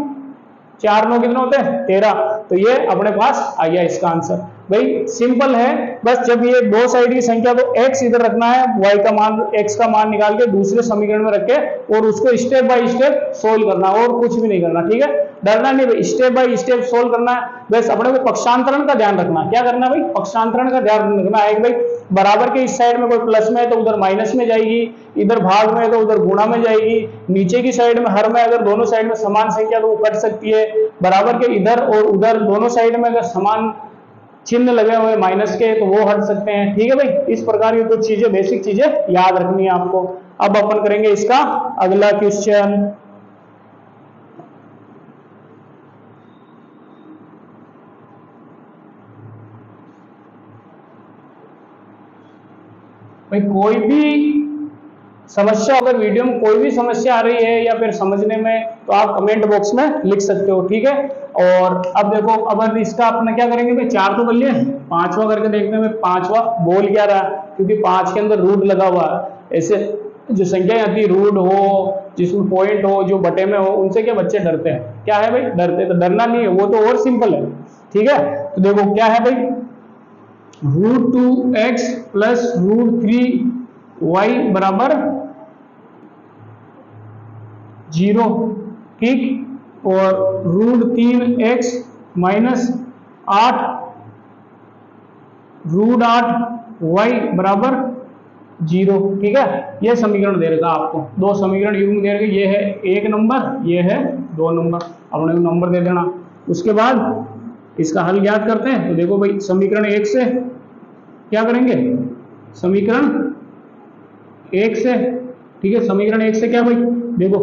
4 9 कितने होते हैं 13। तो ये अपने पास आ गया इसका आंसर। भाई सिंपल है, बस जब ये दो साइड की संख्या तो x इधर रखना है, y का मान x का मान निकाल के दूसरे समीकरण में रख के और उसको स्टेप बाय स्टेप सोल्व करना, और कुछ भी नहीं करना। ठीक है, डरना नहीं भाई, स्टेप बाय स्टेप सोल्व करना है। बस अपने को पक्षांतरण का ध्यान रखना, क्या करना भाई, पक्षांतरण का ध्यान रखना है। भाई बराबर के इस साइड में कोई प्लस में है तो उधर माइनस में जाएगी, इधर भाग में है तो उधर गुणा में जाएगी, नीचे की साइड में हर में अगर दोनों साइड में समान संख्या तो वो कट सकती है, बराबर के इधर और उधर दोनों साइड में अगर समान चिन्ह लगे हुए माइनस के तो वो हट सकते हैं। ठीक है भाई, इस प्रकार की कुछ चीजें बेसिक चीजें याद रखनी है आपको। अब अपन करेंगे इसका अगला क्वेश्चन। भाई कोई भी समस्या, अगर वीडियो में कोई भी समस्या आ रही है या फिर समझने में, तो आप कमेंट बॉक्स में लिख सकते हो। ठीक है, और अब देखो अब इसका अपना क्या करेंगे भाई, 4 तो कर लिए, 5वां करके देखने में 5वां बोल क्या रहा है, क्योंकि 5 के अंदर रूट लगा हुआ है, ऐसे जो संख्या आती है रूट हो, जिसमें पॉइंट हो, जो बटे में हो, उनसे क्या बच्चे डरते हैं? क्या है भाई? डरते। तो डरना नहीं है, वो तो और सिंपल है। ठीक है, तो देखो क्या है भाई, √2x प्लस √3y बराबर 0। ठीक, और √3x माइनस 8 √8y बराबर 0। ठीक है, ये समीकरण दे रखा आपको, दो समीकरण युग्म दे रखे, ये है 1 नंबर, ये है 2 नंबर, अपने को नंबर दे देना। उसके बाद इसका हल ज्ञात करते हैं। तो देखो भाई, समीकरण 1 से क्या करेंगे? समीकरण 1 से, ठीक है, समीकरण 1 से क्या भाई, देखो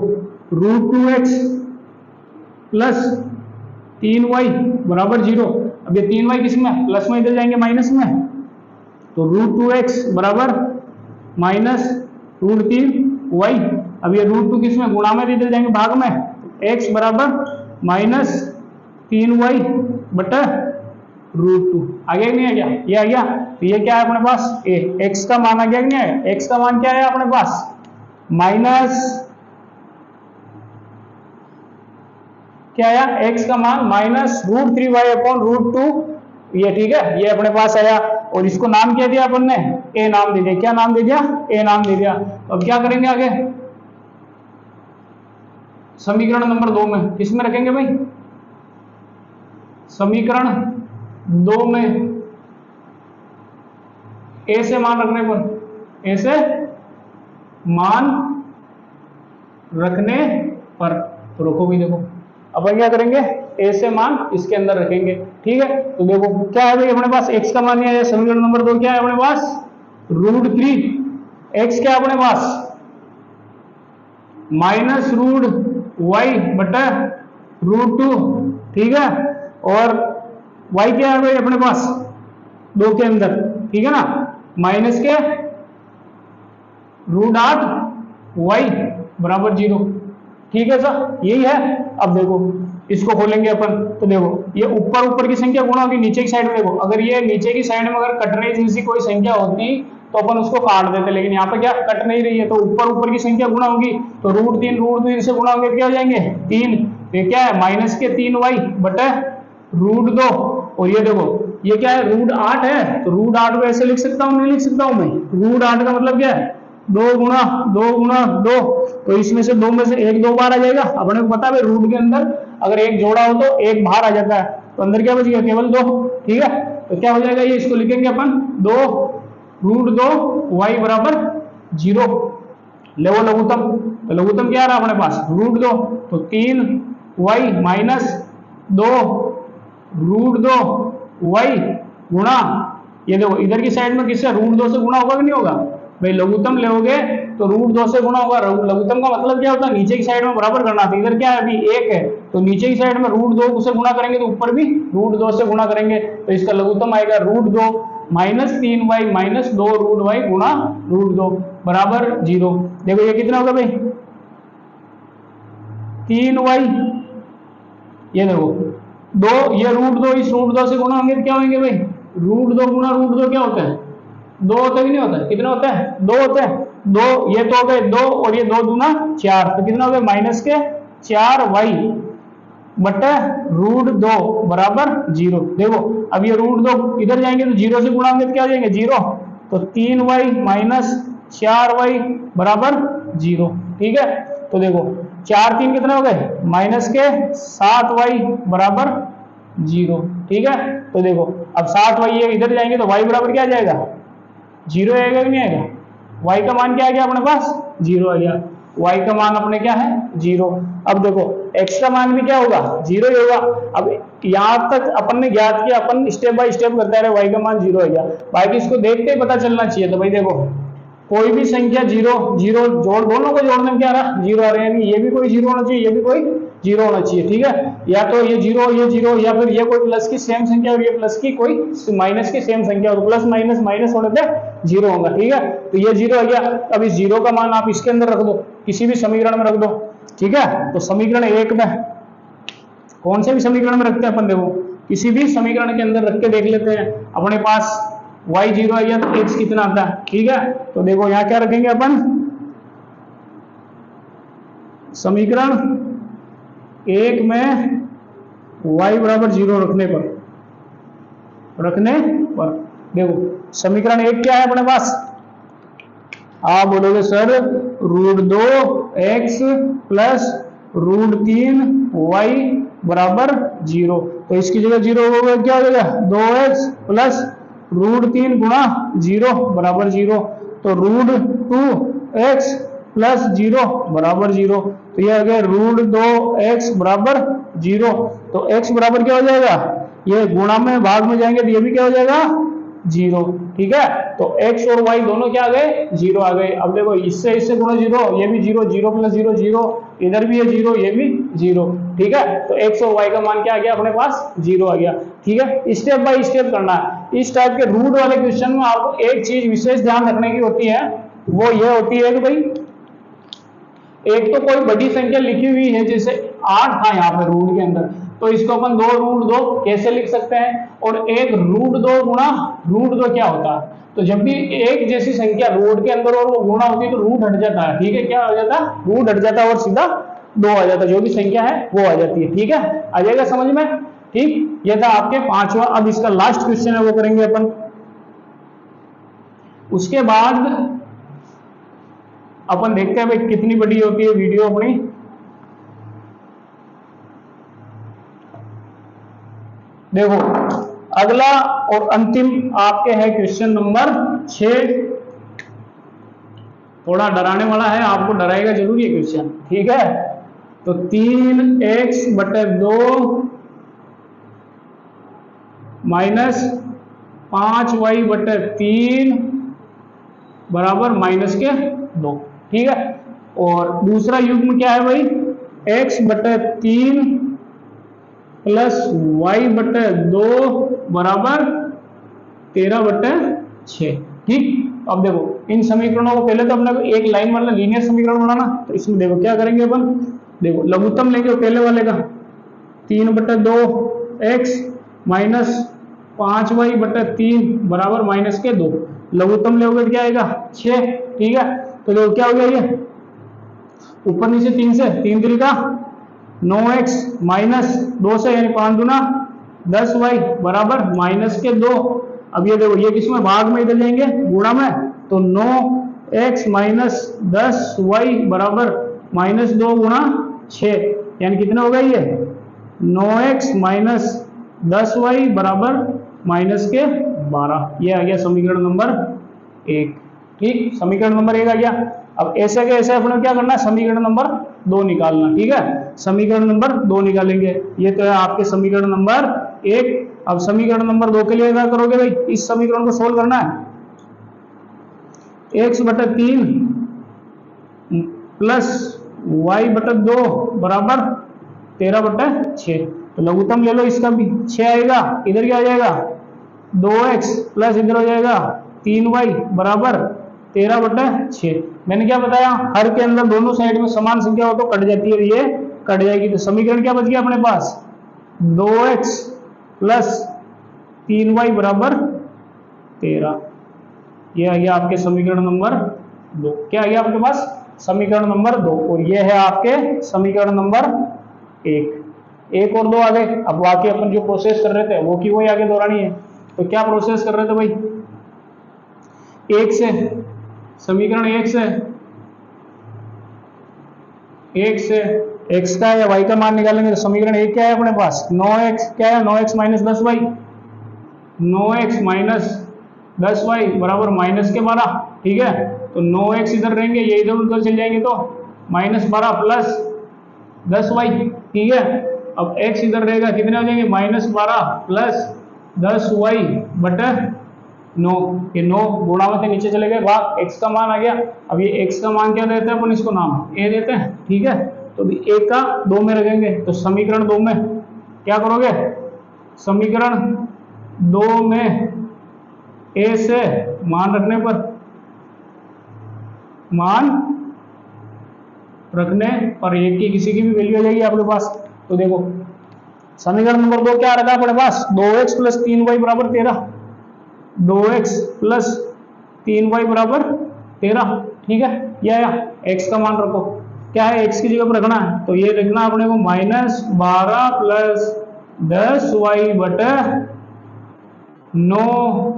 √2x प्लस 3y बराबर 0। अब ये 3y किस में? प्लस में, इधर जाएंगे माइनस में, तो √2x बराबर माइनस √3y। अब ये √2 किस में? गुणा में, इधर जाएंगे भाग में, x बराबर माइनस 3y बटा √2। आ गया कि नहीं आ गया? ये आ गया। तो ये क्या है अपने पास? x का मान आ गया कि नहीं आया? x का मान क्या है अपने पास? माइनस क्या आया? x का मान माइनस √3y अपॉन √2, ये ठीक है, ये अपने पास आया। और इसको नाम क्या दिया अपन ने? a नाम दे दिया। क्या नाम दे दिया? a नाम दे दिया। अब क्या करेंगे आगे? समीकरण नंबर 2 में किस में रखेंगे भाई? समीकरण 2 में a से मान रखने पर, a से मान रखने पर, तो रखो भी, देखो अपन क्या करेंगे? a से मान इसके अंदर रखेंगे। ठीक है, तो देखो क्या है भाई अपने पास? x का मान है, समीकरण नंबर 2 क्या है अपने पास? √3। x क्या है अपने पास? माइनस √y बटा √2। ठीक है, और y क्या है भाई अपने पास? 2 के अंदर, ठीक है ना, माइनस के √8y बराबर 0। ठीक है सर, यही है। अब देखो इसको खोलेंगे अपन, तो देखो ये ऊपर की संख्या गुणा होगी नीचे की साइड में। देखो अगर ये नीचे की साइड में अगर कटने जैसी कोई संख्या होती तो अपन उसको काट देते, लेकिन यहाँ पे क्या कट नहीं रही है, तो ऊपर की संख्या गुणा होगी, तो √3 से गुणा होंगे, क्या हो जाएंगे? 3। ये क्या है? माइनस के 3y बटे √2। और ये देखो ये क्या है? √8 है, तो √8 को ऐसे लिख सकता हूँ? नहीं लिख सकता हूँ मैं? √8 का मतलब क्या है? 2 गुणा 2, तो इसमें से 2 में से 1 2 बार आ जाएगा। अपने को पता है रूट के अंदर अगर 1 जोड़ा हो तो 1 बाहर आ जाता है, तो अंदर क्या बच गया? केवल 2। ठीक है, तो क्या हो जाएगा? ये इसको लिखेंगे अपन 2 √2y बराबर 0। ले वो लघुत्तम, तो लघुत्तम क्या आ रहा है अपने पास? √2, तो 3y माइनस 2 √2y गुणा, ये देखो इधर की साइड में किससे? √2 से गुणा होगा कि नहीं होगा भाई? लघुत्तम लोगे तो √2 से गुणा होगा। लघुत्तम का मतलब क्या होता है? नीचे की साइड में बराबर करना था। इधर क्या है? अभी 1 है, तो नीचे की साइड में √2 से गुणा करेंगे तो ऊपर भी √2 से गुणा करेंगे, तो इसका लघुत्तम आएगा √2 माइनस 3y माइनस 2 √y गुणा √2 बराबर 0। देखो ये कितना होगा भाई? 3y, ये देखो 2, ये √2 इस √2 से गुणा होंगे तो क्या होंगे भाई? √2 गुणा √2 क्या होता है? 2 होता है कि नहीं होता है? कितना होता है? 2 होता है। 2, ये तो हो गए 2, और ये 2 दूना 4, तो कितना हो गया? माइनस के 4y बटा √2 बराबर 0। देखो अब ये √2 इधर जाएंगे तो 0 से गुणा होंगे तो क्या हो जाएंगे? 0, तो 3y माइनस 4y बराबर 0। ठीक है, तो देखो 4 3 कितने हो गए? माइनस के 7y बराबर 0। ठीक है, तो देखो अब 7y ये इधर जाएंगे तो y बराबर क्या आ जाएगा? 0 आएगा कि नहीं आएगा? y का मान क्या आ गया अपने पास? 0 आ गया। y का मान अपने क्या है? 0। अब देखो x का मान भी क्या होगा? 0 ही होगा। अब यहाँ तक अपन ने ज्ञात किया, अपन स्टेप बाय स्टेप करते रहे, y का मान 0 हो गया। बाकी इसको देखते ही पता चलना चाहिए। तो भाई देखो कोई भी संख्या 0 0 जोड़, दोनों को जोड़ने में क्या आ रहा? 0 आ रहे हैं, ये भी कोई 0 होना चाहिए, ये भी कोई 0 होना चाहिए। ठीक है, या तो ये 0 ये 0, या फिर ये कोई प्लस की सेम संख्या और ये प्लस की कोई माइनस की सेम संख्या, और प्लस माइनस माइनस होने पे 0 होगा। ठीक है, तो ये 0 आ गया। अब इस 0 का मान आप इसके अंदर रख दो, किसी भी समीकरण में रख दो। ठीक है, तो समीकरण 1 में कौन से भी समीकरण में रखते हैं अपन? देखो किसी भी समीकरण के अंदर रख के देख लेते हैं। अपने पास y 0 आ गया तो x कितना आता है? ठीक है, तो देखो यहाँ क्या रखेंगे अपन? समीकरण 1 में y बराबर 0 रखने पर देखो समीकरण 1 क्या है अपने पास, आप बोलोगे सर √2x प्लस √3y बराबर 0, तो इसकी जगह 0 होगा, क्या हो जाएगा 2x प्लस √3 गुणा 0 बराबर 0, तो √2x प्लस 0 बराबर 0, तो यह आ गया √2x बराबर 0, तो x बराबर क्या हो जाएगा, ये गुणा में भाग में जाएंगे तो ये भी क्या हो जाएगा 0, ठीक है। तो x और y दोनों क्या आ गए 0 आ गए। अब देखो इससे गुणा 0, ये भी 0, 0 प्लस 0 0, इधर भी है 0, ये भी 0, ठीक है। तो x और y का मान क्या आ गया अपने पास 0 आ गया, ठीक है। स्टेप बाय स्टेप करना है। इस टाइप के रूट वाले क्वेश्चन में आपको एक चीज विशेष ध्यान रखने की होती है, वो ये होती है कि भाई एक तो कोई बड़ी संख्या लिखी हुई है, जैसे 8 था यहाँ पे रूट के अंदर, तो इसको अपन 2√2 कैसे लिख सकते हैं, और एक √2 गुणा √2 क्या होता है, तो जब भी एक जैसी संख्या रूट के अंदर और वो गुणा होती है तो रूट हट जाता है, ठीक है, क्या हो जाता है रूट हट जाता है और सीधा 2 आ जाता है, जो भी संख्या है वो आ जाती है, ठीक है। आ जाएगा समझ में, ठीक। ये था आपके 5वां। अब इसका लास्ट क्वेश्चन है वो करेंगे अपन। उसके बाद अपन देखते हैं भाई कितनी बड़ी होती है वीडियो अपनी। देखो अगला और अंतिम आपके है क्वेश्चन नंबर 6। थोड़ा डराने वाला है, आपको डराएगा जरूर ये क्वेश्चन, ठीक है। तो 3x/2 माइनस 5y/3 बराबर -2, ठीक है। और दूसरा युग्म क्या है भाई, x/3 प्लस y/2 बराबर 13/6, ठीक। अब देखो इन समीकरणों को पहले तो अपने को एक लाइन वाला लीनियर समीकरण बनाना, तो इसमें देखो क्या करेंगे अपन, देखो लघुत्तम लेंगे पहले वाले का 3/2x माइनस 5y/3 बराबर -2, लघुत्तम लेोगे तो क्या आएगा 6, ठीक है। तो देखो क्या हो गया, ये ऊपर नीचे 3 से 3 3 का 9x माइनस 2 से यानी 5 दूना 10y बराबर -2। अब ये देखो ये किसमें भाग में इधर जाएंगे गुणा में, तो 9x माइनस 10y बराबर -2 गुणा 6, यानी कितना होगा ये 9x माइनस 10y बराबर -12। ये आ गया समीकरण नंबर 1, ठीक। समीकरण नंबर 1 आ गया। अब ऐसे के ऐसे अपने क्या करना है, समीकरण नंबर 2 निकालना, ठीक है। समीकरण नंबर 2 निकालेंगे, ये तो है आपके समीकरण नंबर 1। अब समीकरण नंबर 2 के लिए क्या करोगे भाई, इस समीकरण को सोल्व करना है। x/3 प्लस y/2 बराबर 13/6, तो लघुत्तम ले लो इसका भी 6 आएगा, इधर क्या आ जाएगा 2x प्लस इधर हो जाएगा 3y बराबर 13/6। मैंने क्या बताया, हर के अंदर दोनों साइड में समान संख्या हो तो कट जाती है, ये कट जाएगी, तो समीकरण क्या बच गया अपने पास 2x प्लस 3y बराबर 13। ये आ गया आपके समीकरण नंबर 2। क्या आ गया आपके पास समीकरण नंबर 2, और ये है आपके समीकरण नंबर 1। 1 और 2 आ गए। अब बाकी अपन जो प्रोसेस कर रहे थे वो की वही आगे दोहरानी है। तो क्या प्रोसेस कर रहे थे भाई, 1 से समीकरण 1 से x का या y का मान निकालेंगे, तो समीकरण 1 क्या है अपने पास 9x, क्या है 9x minus 10y, 9x minus 10y बराबर -12, ठीक है। तो 9x इधर रहेंगे, ये इधर उधर चल जाएंगे, तो -12 प्लस 10y, ठीक है। अब x इधर रहेगा, कितने हो जाएंगे -12 प्लस 10y बटा 9, ये 9 गुणा में नीचे चले गए, भाग x का मान आ गया। अब ये x का मान क्या देते हैं अपन, इसको नाम a देते हैं, ठीक है। तो भी a का 2 में रखेंगे, तो समीकरण 2 में क्या करोगे, समीकरण 2 में a से मान रखने पर a की किसी की भी वैल्यू आ जाएगी आपके पास। तो देखो समीकरण नंबर 2 क्या रखा अपने पास 2x प्लस 3y बराबर 13, 2x प्लस 3y बराबर 13, ठीक है। या x का मान रखो, क्या है, x की जगह पर रखना है, तो ये लिखना अपने को -12 प्लस 10y बटे 9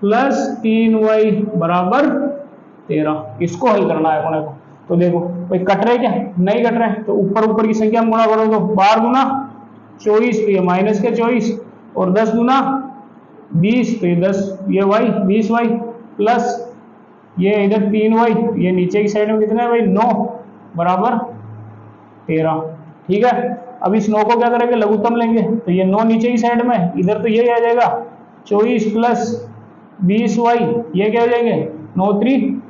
प्लस 3y बराबर 13। इसको हल करना है अपने को। तो देखो भाई कट रहे क्या, नहीं कट रहे, तो ऊपर ऊपर की संख्या में गुणा करो तो 12 गुना 24, तो ये माइनस के 24, और 10 गुना 20, तो ये 10, ये y 20y प्लस ये इधर 3y, ये नीचे की साइड में कितना है भाई 9 बराबर 13। ठीक है, अब इस 9 को क्या करेंगे, लघुत्तम लेंगे, तो ये 9 नीचे की साइड में, इधर तो ये आ जाएगा 24 प्लस 20y, ये क्या हो जाएंगे 9 3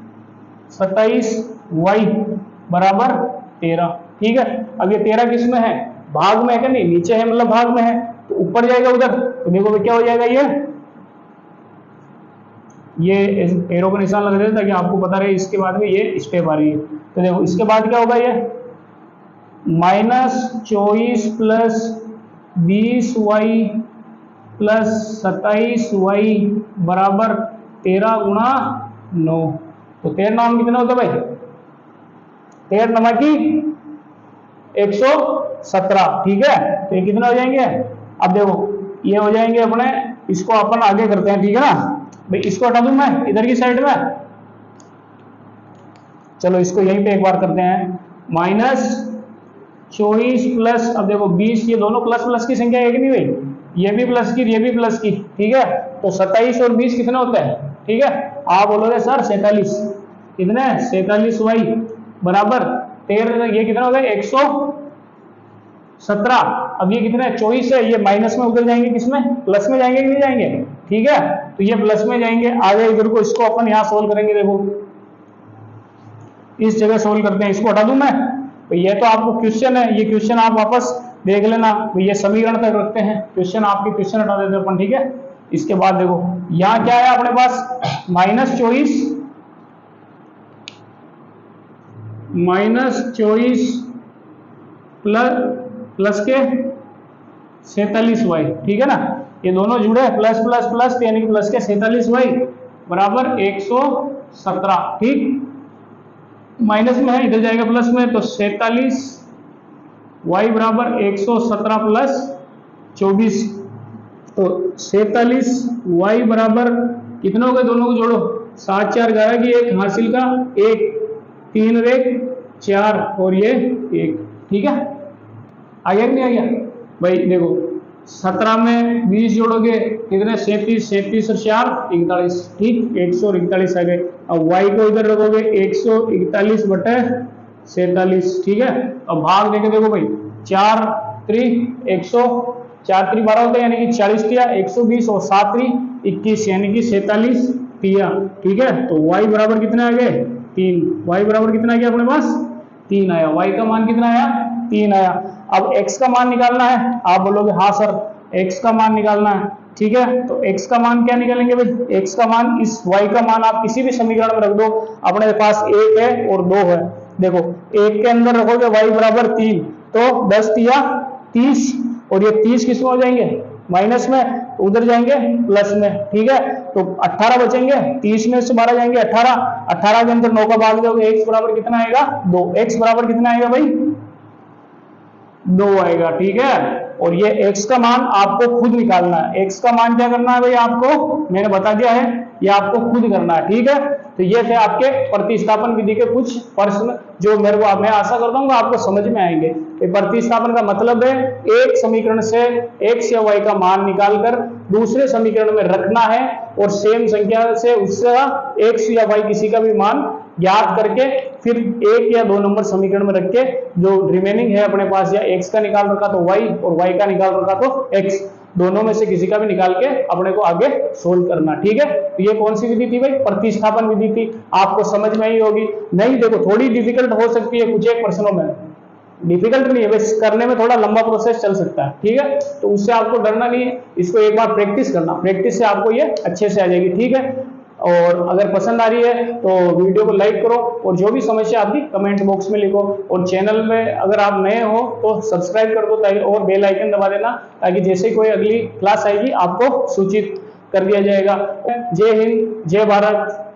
27y बराबर 13। ठीक है, अब ये 13 किस में है, भाग में है क्या, नहीं नीचे है मतलब भाग में है, तो ऊपर जाएगा उधर, तो देखो क्या हो जाएगा, ये एरो का निशान लग रहा है ताकि आपको पता रहे इसके बाद में ये स्टेप आ रही है। तो देखो इसके बाद क्या होगा, ये -24 प्लस 20y प्लस 27y बराबर 13 गुणा 9, तो 13 नाम कितना होता है भाई, 13 नमा की 117। ठीक है, तो ये कितना हो जाएंगे, अब देखो ये हो जाएंगे अपने, इसको अपन आगे करते हैं। ठीक है ना भाई, इसको हटा दूं मैं इधर की साइड में, चलो इसको यहीं पे एक बार करते हैं, -24 प्लस, अब देखो 20, ये दोनों प्लस प्लस की संख्या है कि नहीं भाई, ये भी प्लस की ये भी प्लस की। ठीक है, तो 27 और 20 कितना होता है, ठीक है, आप बोलोगे सर 47, कितना है 47y बराबर 13, ये कितना होगा 117। अब ये कितना है 24 है, ये माइनस में उधर जाएंगे, किसमें प्लस में जाएंगे कि नहीं जाएंगे, ठीक है, तो ये प्लस में जाएंगे, आगे इधर को, इसको अपन यहाँ सोल्व करेंगे। देखो इस जगह सोल्व करते हैं, इसको हटा दूं मैं, तो ये तो आपको क्वेश्चन है, ये क्वेश्चन आप वापस देख लेना, तो ये समीकरण तक रखते हैं, क्वेश्चन आपके क्वेश्चन हटा देते हैं अपन। ठीक है, इसके बाद देखो यहाँ क्या है अपने पास, -24 प्लस के 47y। ठीक है ना, ये दोनों जुड़े प्लस प्लस प्लस, यानी कि प्लस के 47y बराबर 117। ठीक, माइनस में है, इधर जाएगा प्लस में, तो 47y बराबर 117 प्लस 24, तो 47y बराबर कितना हो गया, दोनों को जोड़ो, 7 4 11 की 1 हासिल का 1 3 और 1 4 और ये 1। ठीक है, आ गया कि नहीं आ गया भाई, देखो 17 में 20 जोड़ोगे कितने, 37 और 4 41। ठीक, 141 आ गए। अब y को इधर रखोगे 141 बटे 47। ठीक है, अब भाग देके देखो भाई, 4 3 100, 4 3 12 होता है, यानी कि 40 तिया 120 और 7 3 21, यानी कि 47 तिया। ठीक है, तो y बराबर कितना आ गए 3, y बराबर कितना आ गया अपने पास 3 आया, y का मान कितना आया 3 आया। अब x का मान निकालना है, आप बोलोगे हाँ सर x का मान निकालना है। ठीक है, तो x का मान क्या निकालेंगे भाई, x का मान, इस y का मान आप किसी भी समीकरण में रख दो, अपने पास 1 है और 2 है। देखो 1 के अंदर रखोगे y बराबर 3, तो 10 तिया 30, और ये 30 किस में हो जाएंगे माइनस में, उधर जाएंगे प्लस में। ठीक है, तो 18 बचेंगे, 30 में से 12 जाएंगे 18, 18 के अंदर 9 का भाग दोगे, x बराबर कितना आएगा 2, x बराबर कितना आएगा भाई 2 आएगा। ठीक है, और ये x का मान आपको खुद निकालना है, x का मान क्या करना है भाई, आपको मैंने बता दिया है, ये आपको खुद करना है। ठीक है, तो ये थे आपके प्रतिस्थापन विधि के कुछ प्रश्न, जो मेरे को, मैं आशा करता हूँ आपको समझ में आएंगे। प्रतिस्थापन का मतलब है एक समीकरण से x या y का मान निकालकर दूसरे समीकरण में रखना है, और सेम संख्या से उसका x या y किसी का भी मान ज्ञात करके फिर 1 या 2 नंबर समीकरण में रख के जो रिमेनिंग है अपने पास, या x का निकाल रखा तो y और y का निकाल रखा तो x, दोनों में से किसी का भी निकाल के अपने को आगे सोल्व करना। ठीक है, तो ये कौन सी विधि थी भाई, प्रतिस्थापन विधि थी। आपको समझ में आई होगी, नहीं देखो थोड़ी डिफिकल्ट हो सकती है कुछ एक प्रश्नों में, डिफिकल्ट नहीं है, बस करने में थोड़ा लंबा प्रोसेस चल सकता है। ठीक है, तो उससे आपको डरना नहीं है, इसको एक बार प्रैक्टिस करना, प्रैक्टिस से आपको ये अच्छे से आ जाएगी। ठीक है, और अगर पसंद आ रही है तो वीडियो को लाइक करो, और जो भी समस्या आपकी कमेंट बॉक्स में लिखो, और चैनल में अगर आप नए हो तो सब्सक्राइब कर दो, ताकि और बेल आइकन दबा देना, ताकि जैसे कोई अगली क्लास आएगी आपको सूचित कर दिया जाएगा। जय हिंद, जय भारत।